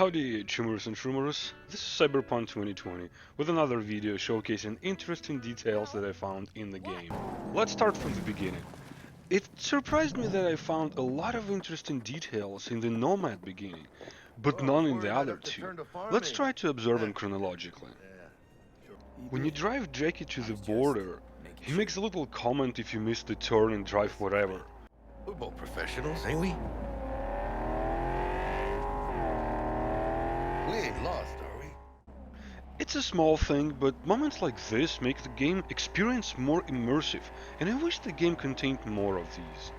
Howdy, chumers and shroomers, this is Cyberpunk 2020 with another video showcasing interesting details that I found in the game. Let's start from the beginning. It surprised me that I found a lot of interesting details in the Nomad beginning, but none in the other two. Let's try to observe them chronologically. When you drive Jackie to the border, he makes a little comment if you miss the turn and drive whatever. We're both professionals, ain't we? We ain't lost, are we? It's a small thing, but moments like this make the game experience more immersive, and I wish the game contained more of these.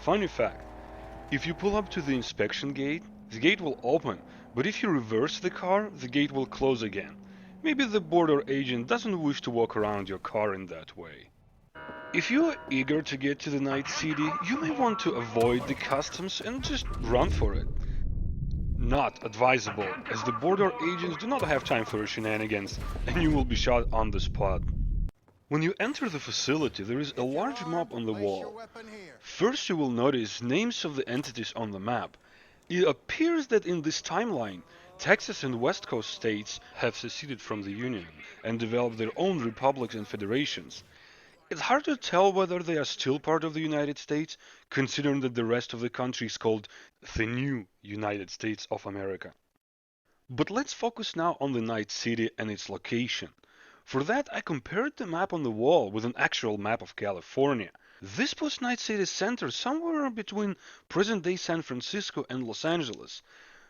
Funny fact, if you pull up to the inspection gate, the gate will open, but if you reverse the car, the gate will close again. Maybe the border agent doesn't wish to walk around your car in that way. If you are eager to get to the Night City, you may want to avoid the customs and just run for it. Not advisable, as the border agents do not have time for shenanigans, and you will be shot on the spot. When you enter the facility, there is a large map on the wall. First you will notice names of the entities on the map. It appears that in this timeline, Texas and West Coast states have seceded from the Union and developed their own republics and federations. It's hard to tell whether they are still part of the United States, considering that the rest of the country is called the new United States of America. But let's focus now on the Night City and its location. For that, I compared the map on the wall with an actual map of California. This puts Night City center somewhere between present-day San Francisco and Los Angeles.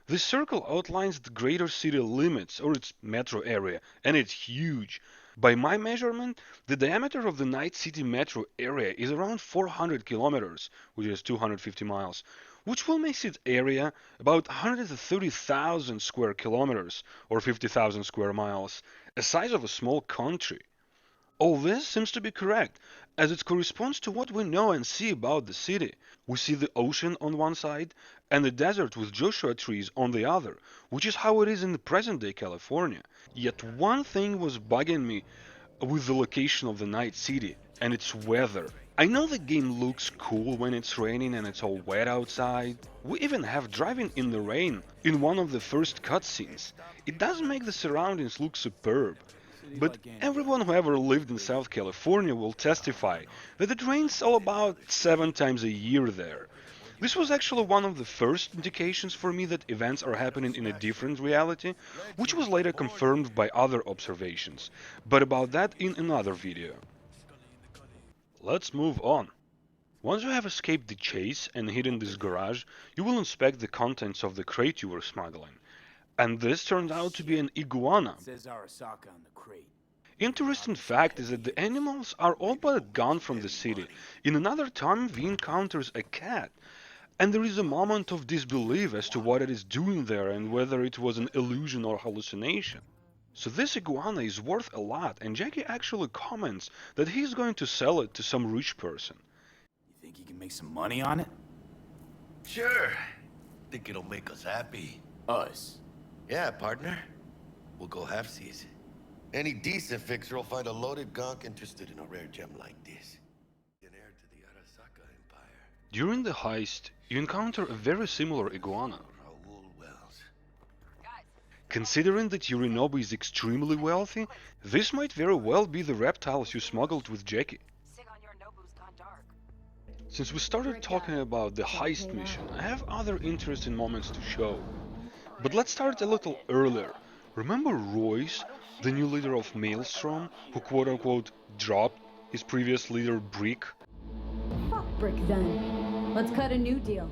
This circle outlines the greater city limits, or its metro area, and it's huge. By my measurement, the diameter of the Night City metro area is around 400 kilometers, which is 250 miles, which will make its area about 130,000 square kilometers, or 50,000 square miles, a size of a small country. All this seems to be correct, as it corresponds to what we know and see about the city. We see the ocean on one side, and the desert with Joshua trees on the other, which is how it is in the present-day California. Yet one thing was bugging me with the location of the Night City, and its weather. I know the game looks cool when it's raining and it's all wet outside. We even have driving in the rain in one of the first cutscenes. It does make the surroundings look superb. But everyone who ever lived in South California will testify that it rains all about 7 times a year there. This was actually one of the first indications for me that events are happening in a different reality, which was later confirmed by other observations, but about that in another video. Let's move on. Once you have escaped the chase and hidden this garage, you will inspect the contents of the crate you were smuggling. And this turned out to be an iguana. Interesting fact is that the animals are all but gone from the city. In another time we encounter a cat, and there is a moment of disbelief as to what it is doing there and whether it was an illusion or hallucination. So this iguana is worth a lot, and Jackie actually comments that he is going to sell it to some rich person. You think you can make some money on it? Sure. Think it'll make us happy. Us? Yeah, partner. We'll go halfsies. Any decent fixer will find a loaded gonk interested in a rare gem like this. An heir to the Arasaka Empire. During the heist, you encounter a very similar iguana. Raoul Wells. Considering that Yorinobu is extremely wealthy, this might very well be the reptiles you smuggled with Jackie. Since we started talking about the heist mission, I have other interesting moments to show. But let's start a little earlier. Remember Royce, the new leader of Maelstrom, who quote-unquote dropped his previous leader Brick? Fuck Brick then. Let's cut a new deal.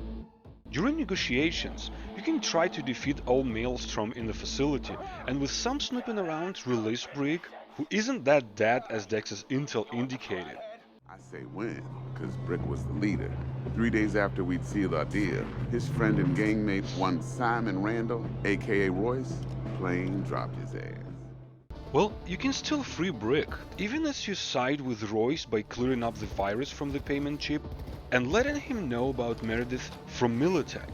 During negotiations, you can try to defeat all Maelstrom in the facility and with some snooping around release Brick, who isn't that dead as Dex's intel indicated. I say when, because Brick was the leader. 3 days after we'd sealed our deal, his friend and gangmate, one Simon Randall, aka Royce, plain dropped his ass. Well, you can still free Brick, even as you side with Royce by clearing up the virus from the payment chip and letting him know about Meredith from Militech.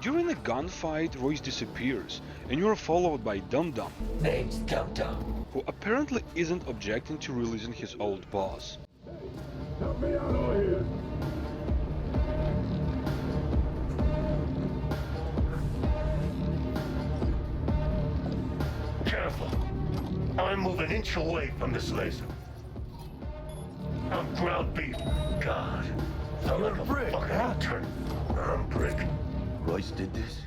During a gunfight, Royce disappears, and you are followed by Dum Dum, Name's Dum Dum, who apparently isn't objecting to releasing his old boss. Help me out over here. move an inch away from this laser. I'm ground beef. God. You're Brick. I'll turn. I'm Brick. Royce did this?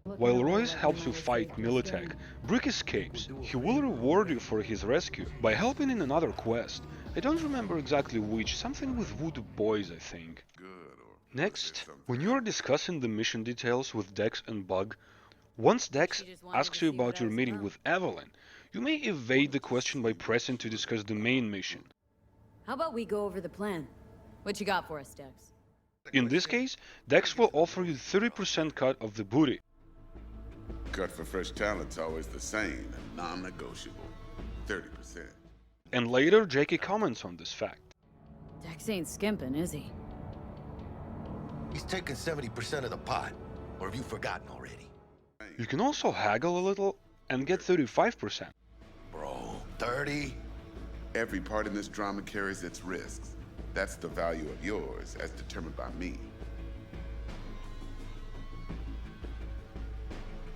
While Royce helps you fight Militech, Brick escapes. He will reward you for his rescue by helping in another quest. I don't remember exactly which, something with Voodoo Boys, I think. Next, when you are discussing the mission details with Dex and Bug, once Dex asks you about your meeting with Evelyn, you may evade the question by pressing to discuss the main mission. How about we go over the plan? What you got for us, Dex? In this case, Dex will offer you 30% cut of the booty. Cut for fresh talent's always the same and non-negotiable. 30%. And later, Jackie comments on this fact. Dex ain't skimping, is he? He's taking 70% of the pot. Or have you forgotten already? You can also haggle a little and get 35%. Bro, 30? Every part in this drama carries its risks. That's the value of yours, as determined by me.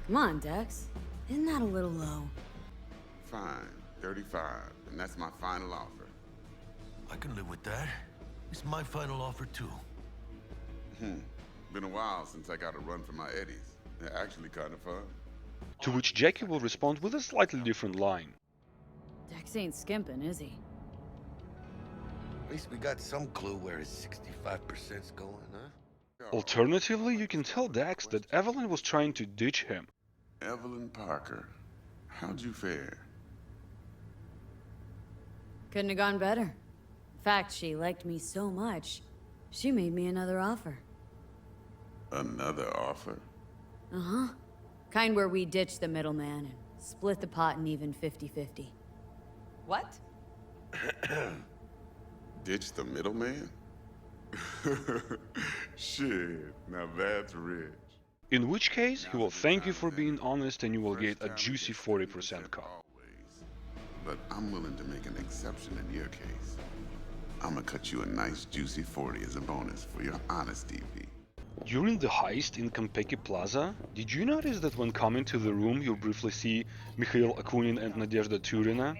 Come on, Dex. Isn't that a little low? Fine, 35, and that's my final offer. I can live with that. It's my final offer too. Been a while since I got a run for my eddies. They're actually kind of fun. To which Jackie will respond with a slightly different line. Dex ain't skimping, is he? At least we got some clue where his 65%'s going, huh? Alternatively, you can tell Dex that Evelyn was trying to ditch him. Evelyn Parker, how'd you fare? Couldn't have gone better. In fact, she liked me so much, she made me another offer. Another offer? Uh-huh. Kind where we ditch the middleman and split the pot and even 50-50. What? Ditch the middleman? Shit, now that's rich. In which case, he will thank you for being honest and you will get a juicy 40% cut. But I'm willing to make an exception in your case. I'm gonna cut you a nice juicy 40 as a bonus for your honesty, V. During the heist in Konpeki Plaza, did you notice that when coming to the room you briefly see Mikhail Akunin and Nadezhda Turina?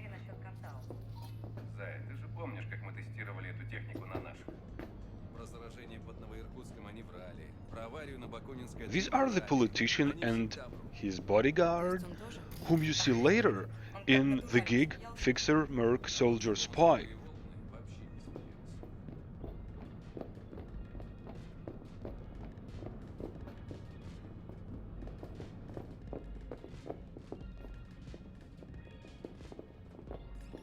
These are the politician and his bodyguard, whom you see later in The Gig, Fixer, Merc, Soldier, Spy.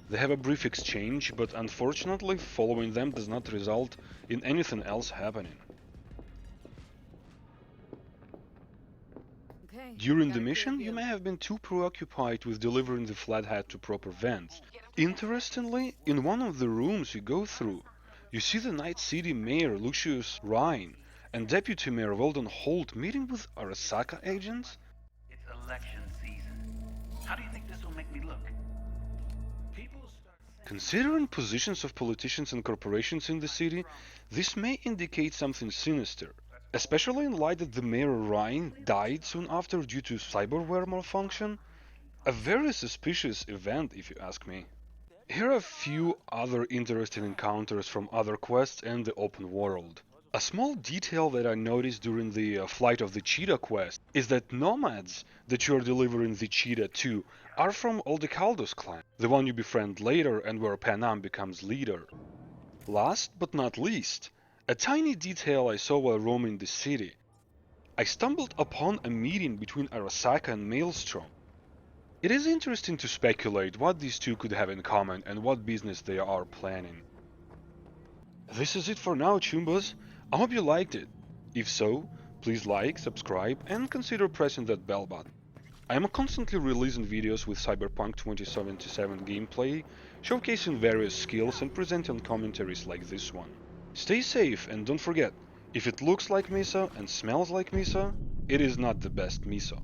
They have a brief exchange, but unfortunately following them does not result in anything else happening. During the mission, you may have been too preoccupied with delivering the flat hat to proper vents. Interestingly, in one of the rooms you go through, you see the Night City Mayor Lucius Rhine and Deputy Mayor Weldon Holt meeting with Arasaka agents? It's election season. How do you think this will make me look? Considering positions of politicians and corporations in the city, this may indicate something sinister, especially in light that the Mayor Rhine died soon after due to cyberware malfunction. A very suspicious event, if you ask me. Here are a few other interesting encounters from other quests and the open world. A small detail that I noticed during the Flight of the Cheetah quest is that nomads that you are delivering the cheetah to are from Aldecaldo's clan, the one you befriend later and where Panam becomes leader. Last but not least, a tiny detail I saw while roaming the city. I stumbled upon a meeting between Arasaka and Maelstrom. It is interesting to speculate what these two could have in common and what business they are planning. This is it for now, Chumbas. I hope you liked it. If so, please like, subscribe, and consider pressing that bell button. I am constantly releasing videos with Cyberpunk 2077 gameplay, showcasing various skills and presenting commentaries like this one. Stay safe and don't forget, if it looks like miso and smells like miso, it is not the best miso.